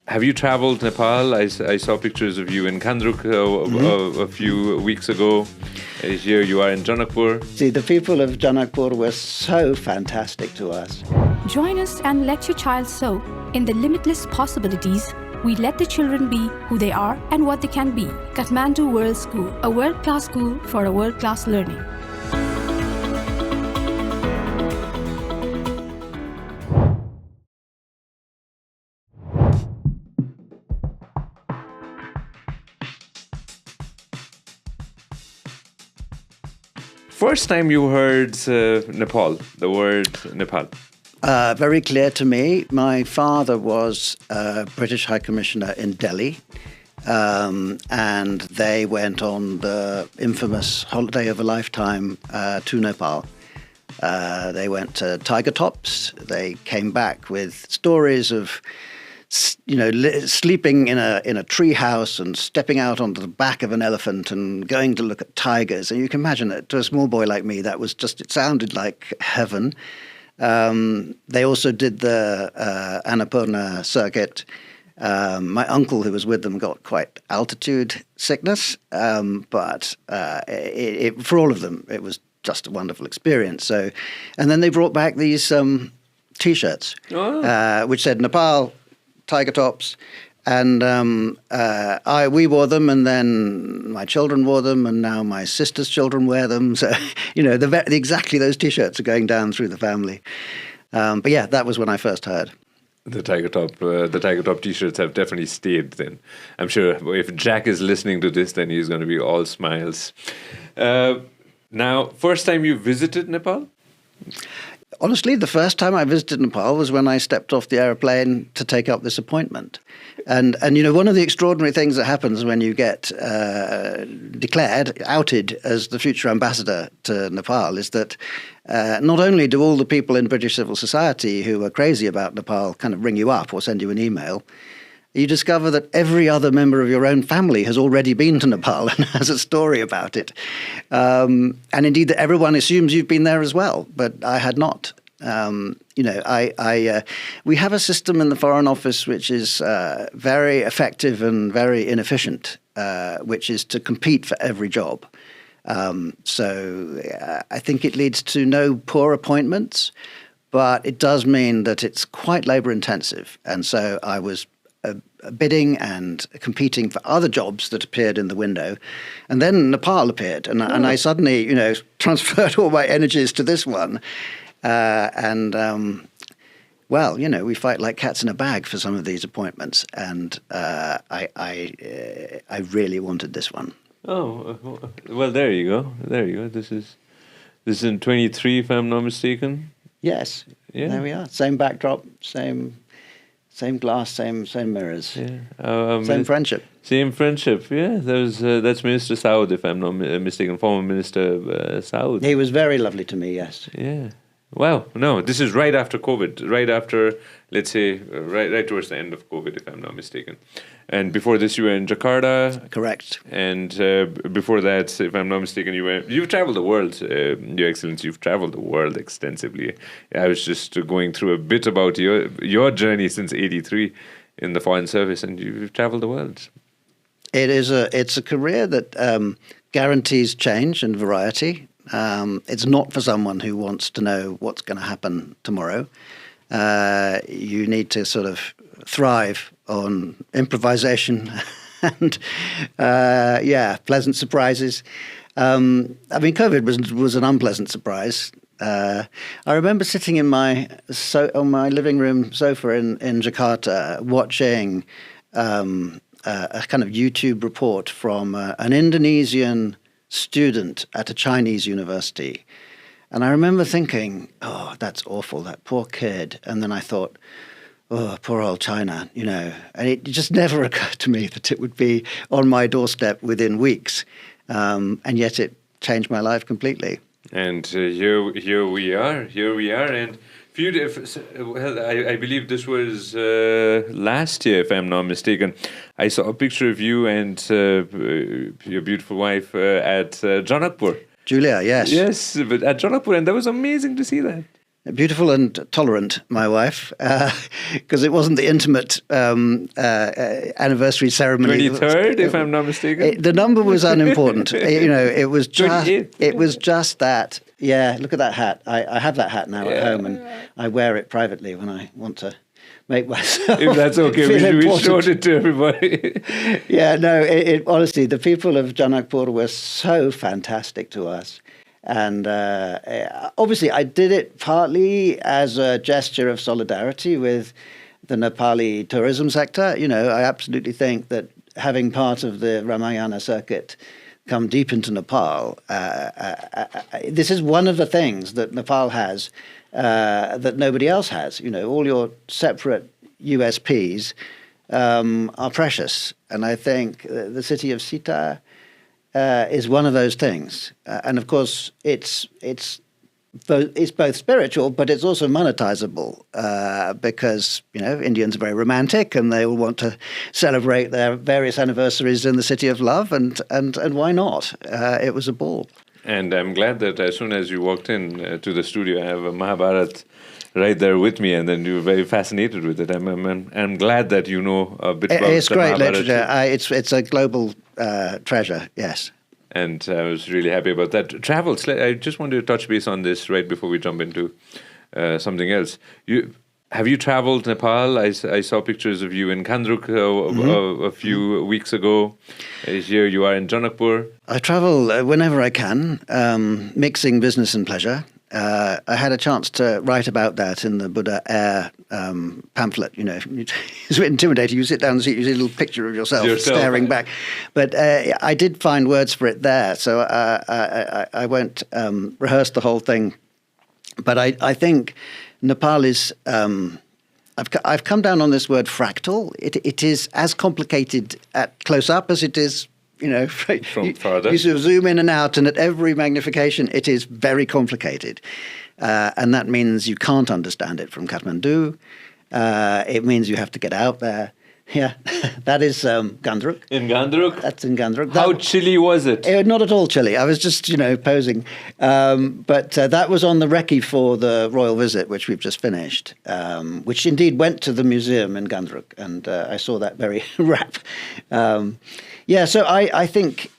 Have you traveled Nepal? I saw pictures of you in Kandruk a few weeks ago. Here you are in Janakpur. See, the people of Janakpur were so fantastic to us. Join us and let your child sow in the limitless possibilities. We let the children be who they are and what they can be. Kathmandu World School, a world-class school for a world-class learning. First time you heard Nepal, the word Nepal? Very clear to me. My father was British High Commissioner in Delhi, and they went on the infamous holiday of a lifetime to Nepal. They went to tiger tops. They came back with stories of, sleeping in a tree house and stepping out onto the back of an elephant and going to look at tigers. And you can imagine that to a small boy like me, it sounded like heaven. They also did the Annapurna circuit. My uncle, who was with them, got quite altitude sickness, but for all of them, it was just a wonderful experience. And then they brought back these T-shirts, which said Nepal, tiger tops, and we wore them, and then my children wore them, and now my sister's children wear them. So, exactly those T-shirts are going down through the family. But yeah, that was when I first heard. The tiger top T-shirts have definitely stayed then. I'm sure if Jack is listening to this, then he's going to be all smiles. Now, first time you visited Nepal? Honestly, the first time I visited Nepal was when I stepped off the aeroplane to take up this appointment. And one of the extraordinary things that happens when you get outed as the future ambassador to Nepal is that not only do all the people in British civil society who are crazy about Nepal kind of ring you up or send you an email, you discover that every other member of your own family has already been to Nepal and has a story about it. And indeed, that everyone assumes you've been there as well, but I had not. We have a system in the Foreign Office which is very effective and very inefficient, which is to compete for every job. So I think it leads to no poor appointments, but it does mean that it's quite labor intensive. And so I was bidding and competing for other jobs that appeared in the window. And then Nepal appeared, and I suddenly, transferred all my energies to this one. We fight like cats in a bag for some of these appointments, and I really wanted this one. Oh, well, there you go. This is in 23, if I'm not mistaken. Yes. Yeah. There we are. Same backdrop, same glass, same mirrors. Yeah. Same friendship. Same friendship. Yeah. That's Minister Saud, if I'm not mistaken, former Minister Saud. He was very lovely to me. Yes. Yeah. Wow. No, this is right after COVID. Right after, let's say, right towards the end of COVID, if I'm not mistaken. And before this, you were in Jakarta. Correct. And before that, if I'm not mistaken, you've traveled the world, Your Excellency. You've traveled the world extensively. I was just going through a bit about your journey since '83 in the Foreign Service, and you've traveled the world. It's a career that guarantees change and variety. It's not for someone who wants to know what's going to happen tomorrow. You need to sort of thrive on improvisation and, pleasant surprises. COVID was an unpleasant surprise. I remember sitting on my living room sofa in Jakarta watching a kind of YouTube report from an Indonesian student at a Chinese university. And I remember thinking, oh, that's awful, that poor kid. And then I thought, oh, poor old China, And it just never occurred to me that it would be on my doorstep within weeks. And yet it changed my life completely. And here we are. And I believe this was last year, if I'm not mistaken. I saw a picture of you and your beautiful wife at Janakpur. Julia, yes. Yes, but at Janakpur, and that was amazing to see that. Beautiful and tolerant, my wife, because it wasn't the intimate anniversary ceremony. 23rd, if I'm not mistaken. The number was unimportant. It was just 28th. it was just that. Yeah, look at that hat. I have that hat now at home, and I wear it privately when I want to make myself. If that's okay, we showed it to everybody. Yeah, no, honestly, the people of Janakpur were so fantastic to us. And obviously, I did it partly as a gesture of solidarity with the Nepali tourism sector. I absolutely think that having part of the Ramayana circuit come deep into Nepal, this is one of the things that Nepal has that nobody else has. All your separate USPs are precious. And I think the city of Sita is one of those things, and of course it's both spiritual, but it's also monetizable because Indians are very romantic and they will want to celebrate their various anniversaries in the city of love, and why not? It was a ball. And I'm glad that as soon as you walked in to the studio, I have a Mahabharat right there with me, and then you were very fascinated with it. I'm glad that you know a bit about it's the great Mahabharat. literature. It's a global treasure. Yes. And I was really happy about that. Travel, I just wanted to touch base on this right before we jump into something else. Have you traveled Nepal? I saw pictures of you in Kandruk a few weeks ago. Here you are in Janakpur. I travel whenever I can, mixing business and pleasure. I had a chance to write about that in the Buddha Air pamphlet. It's a bit intimidating. You sit down in the seat, you see a little picture of yourself staring back. But I did find words for it there, so I won't rehearse the whole thing. But I think Nepal is. I've come down on this word fractal. It is as complicated at close up as it is. From farther. You sort of zoom in and out, and at every magnification, it is very complicated. And that means you can't understand it from Kathmandu. It means you have to get out there. Yeah, that is Gandruk. In Gandruk? That's in Gandruk. How chilly was it? Not at all chilly. I was just, posing. But that was on the recce for the royal visit, which we've just finished, which indeed went to the museum in Gandruk. And I saw that very wrap. So I think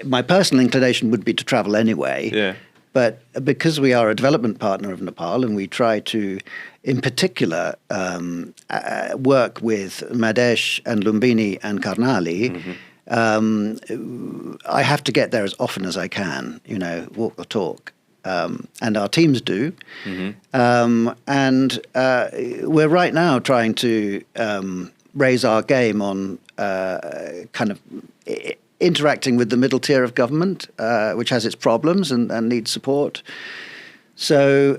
my personal inclination would be to travel anyway. Yeah. But because we are a development partner of Nepal and we try to, in particular, work with Madhesh and Lumbini and Karnali, I have to get there as often as I can, walk the talk. And our teams do. And we're right now trying to raise our game on kind of interacting with the middle tier of government, which has its problems and needs support. So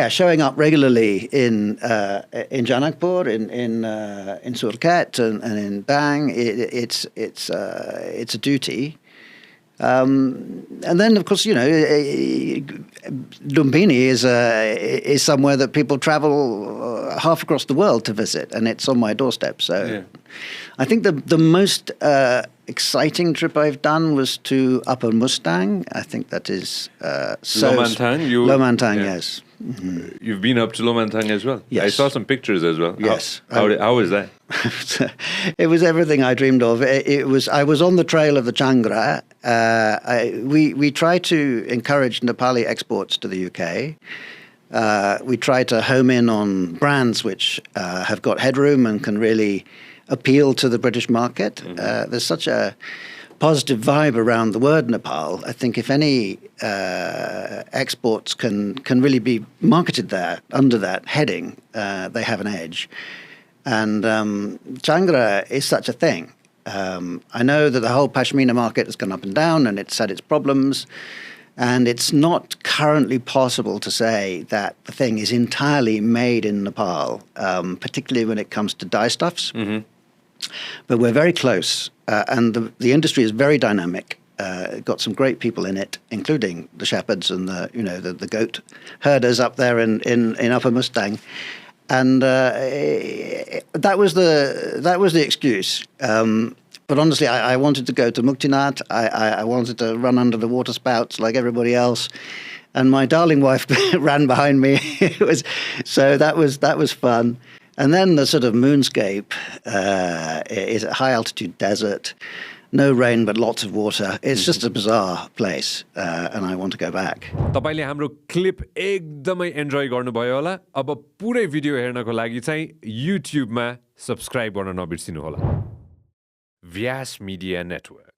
showing up regularly in Janakpur, in Surkhet, and in Bang, it's a duty. And then, of course, Lumbini is somewhere that people travel half across the world to visit, and it's on my doorstep. So, I think the most exciting trip I've done was to Upper Mustang. I think that is Lomantang. Lomantang, yes. You've been up to Lomantang as well. Yes. I saw some pictures as well. Yes. How was that? It was everything I dreamed of. I was on the trail of the Changra. We try to encourage Nepali exports to the UK. We try to home in on brands which have got headroom and can really appeal to the British market. There's such a positive vibe around the word Nepal. I think if any exports can really be marketed there under that heading, they have an edge. And Changra is such a thing. I know that the whole Pashmina market has gone up and down and it's had its problems. And it's not currently possible to say that the thing is entirely made in Nepal, particularly when it comes to dye stuffs. But we're very close. And the industry is very dynamic. Got some great people in it, including the shepherds and the goat herders up there in Upper Mustang. And that was the excuse. But honestly, I wanted to go to Muktinath. I wanted to run under the water spouts like everybody else. and my darling wife ran behind me. That was fun. And then the sort of moonscape is a high altitude desert, no rain but lots of water. It's just a bizarre place, and I want to go back. तपाईले हाम्रो clip एकदमै enjoy गर्नुभयो होला. अब पुरै video हेर्नको लागि चाहिँ YouTube मा सब्स्क्राइब गर्न नबिर्सिनु होला. Vyas Media Network.